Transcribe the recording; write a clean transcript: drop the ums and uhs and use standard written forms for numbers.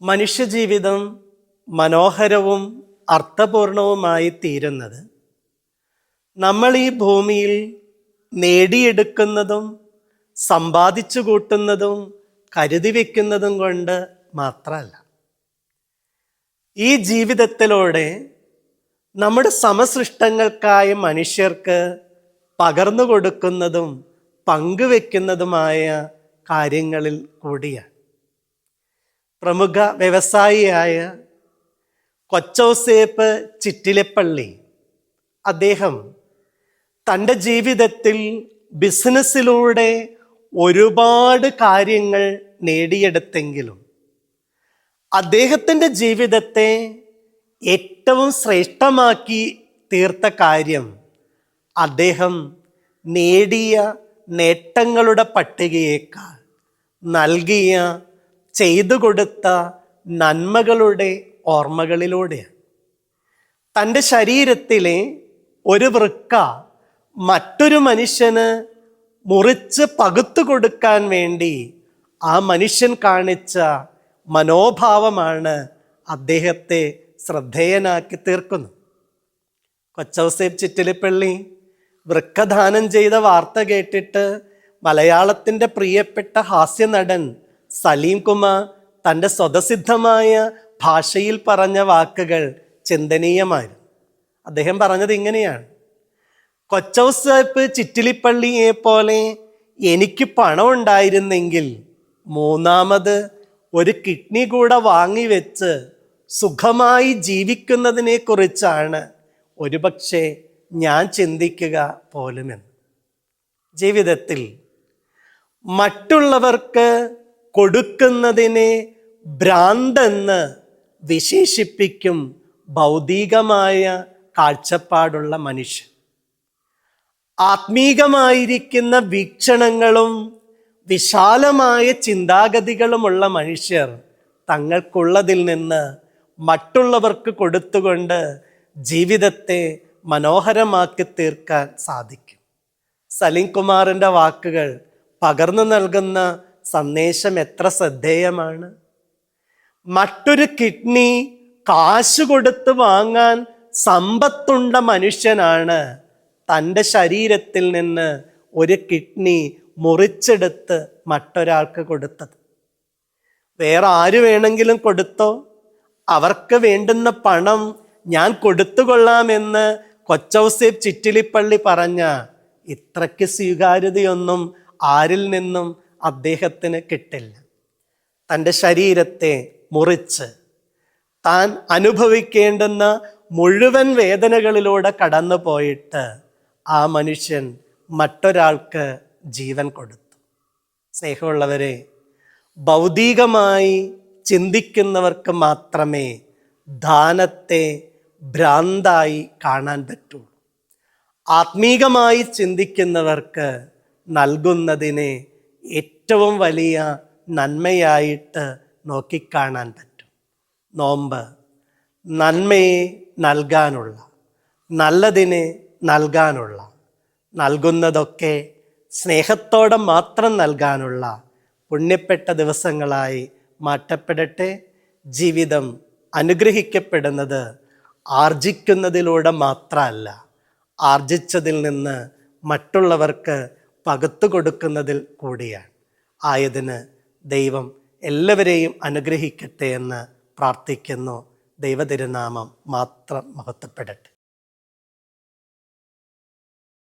മനുഷ്യജീവിതം മനോഹരവും അർത്ഥപൂർണവുമായി തീരുന്നത് നമ്മൾ ഈ ഭൂമിയിൽ നേടിയെടുക്കുന്നതും സമ്പാദിച്ചു കൂട്ടുന്നതും കരുതി വയ്ക്കുന്നതും കൊണ്ട് മാത്രമല്ല. ഈ ജീവിതത്തിലൂടെ നമ്മുടെ സമസൃഷ്ടങ്ങൾക്കായ മനുഷ്യർക്ക് പകർന്നു കൊടുക്കുന്നതും പങ്കുവെക്കുന്നതുമായ കാര്യങ്ങളിൽ കൂടിയാണ്. പ്രമുഖ വ്യവസായിയായ കൊച്ചൗസേപ്പ് ചിറ്റിലപ്പള്ളി അദ്ദേഹം തൻ്റെ ജീവിതത്തിൽ ബിസിനസ്സിലൂടെ ഒരുപാട് കാര്യങ്ങൾ നേടിയെടുത്തെങ്കിലും അദ്ദേഹത്തിൻ്റെ ജീവിതത്തെ ഏറ്റവും ശ്രേഷ്ഠമാക്കി തീർത്ത കാര്യം അദ്ദേഹം നേടിയ നേട്ടങ്ങളുടെ പട്ടികയേക്കാൾ നൽകിയ ചെയ്തു കൊടുത്ത നന്മകളുടെ ഓർമ്മകളിലൂടെയാണ്. തൻ്റെ ശരീരത്തിലെ ഒരു വൃക്ക മറ്റൊരു മനുഷ്യന് മുറിച്ച് പകുത്തു കൊടുക്കാൻ വേണ്ടി ആ മനുഷ്യൻ കാണിച്ച മനോഭാവമാണ് അദ്ദേഹത്തെ ശ്രദ്ധേയനാക്കി തീർക്കുന്നത്. കൊച്ചൗസേപ്പ് ചിറ്റിലപ്പള്ളി വൃക്കദാനം ചെയ്ത വാർത്ത കേട്ടിട്ട് മലയാളത്തിൻ്റെ പ്രിയപ്പെട്ട ഹാസ്യനടൻ സലീം കുമാർ തൻ്റെ സ്വതസിദ്ധമായ ഭാഷയിൽ പറഞ്ഞ വാക്കുകൾ ചിന്തനീയമായിരുന്നു. അദ്ദേഹം പറഞ്ഞത് ഇങ്ങനെയാണ്: കൊച്ചൗസേപ്പ് ചിറ്റിലപ്പള്ളിയെ പോലെ എനിക്ക് പണം ഉണ്ടായിരുന്നെങ്കിൽ മൂന്നാമത് ഒരു കിഡ്നി കൂടെ വാങ്ങിവെച്ച് സുഖമായി ജീവിക്കുന്നതിനെ കുറിച്ചാണ് ഒരുപക്ഷെ ഞാൻ ചിന്തിക്കുക പോലുമെന്ന്. ജീവിതത്തിൽ മറ്റുള്ളവർക്ക് കൊടുക്കുന്നതിനെ ഭ്രാന്തെന്ന് വിശേഷിപ്പിക്കും ഭൗതികമായ കാഴ്ചപ്പാടുള്ള മനുഷ്യൻ. ആത്മീകമായിരിക്കുന്ന വീക്ഷണങ്ങളും വിശാലമായ ചിന്താഗതികളുമുള്ള മനുഷ്യർ തങ്ങൾക്കുള്ളതിൽ നിന്ന് മറ്റുള്ളവർക്ക് കൊടുത്തുകൊണ്ട് ജീവിതത്തെ മനോഹരമാക്കി തീർക്കാൻ സാധിക്കും. സലീം കുമാറിൻ്റെ വാക്കുകൾ പകർന്നു നൽകുന്ന സന്ദേശം എത്ര ശ്രദ്ധേയമാണ്. മറ്റൊരു കിഡ്നി കാശ് കൊടുത്ത് വാങ്ങാൻ സമ്പത്തുണ്ട മനുഷ്യനാണ് തൻ്റെ ശരീരത്തിൽ നിന്ന് ഒരു കിഡ്നി മുറിച്ചെടുത്ത് മറ്റൊരാൾക്ക് കൊടുത്തത്. വേറെ ആര് വേണമെങ്കിലും കൊടുത്തോ, അവർക്ക് വേണ്ടുന്ന പണം ഞാൻ കൊടുത്തുകൊള്ളാമെന്ന് കൊച്ചൗസേപ്പ് ചിറ്റിലപ്പള്ളി പറഞ്ഞ ഇത്രയ്ക്ക് സ്വീകാര്യതയൊന്നും ആരിൽ നിന്നും അദ്ദേഹത്തിന് കിട്ടില്ല. തൻ്റെ ശരീരത്തെ മുറിച്ച് താൻ അനുഭവിക്കേണ്ടുന്ന മുഴുവൻ വേദനകളിലൂടെ കടന്നു പോയിട്ട് ആ മനുഷ്യൻ മറ്റൊരാൾക്ക് ജീവൻ കൊടുത്തു. സ്നേഹമുള്ളവരെ, ഭൗതികമായി ചിന്തിക്കുന്നവർക്ക് മാത്രമേ ദാനത്തെ ഭ്രാന്തായി കാണാൻ പറ്റൂ. ആത്മീകമായി ചിന്തിക്കുന്നവർക്ക് നൽകുന്നതിനെ ഏറ്റവും വലിയ നന്മയായിട്ട് നോക്കിക്കാണാൻ പറ്റും. നോമ്പ് നന്മയെ നൽകാനുള്ള, നല്ലതിനെ നൽകാനുള്ള, നൽകുന്നതൊക്കെ സ്നേഹത്തോടെ മാത്രം നൽകാനുള്ള പുണ്യപ്പെട്ട ദിവസങ്ങളായി മാറ്റപ്പെടട്ടെ. ജീവിതം അനുഗ്രഹിക്കപ്പെടുന്നത് ആർജിക്കുന്നതിലൂടെ മാത്രമല്ല, ആർജിച്ചതിൽ നിന്ന് മറ്റുള്ളവർക്ക് പകുത്തു കൊടുക്കുന്നതിൽ കൂടിയാണ്. ആയതിന് ദൈവം എല്ലാവരെയും അനുഗ്രഹിക്കട്ടെ എന്ന് പ്രാർത്ഥിക്കുന്നു. ദൈവതിരുനാമം മാത്രം മഹത്വപ്പെടട്ടെ.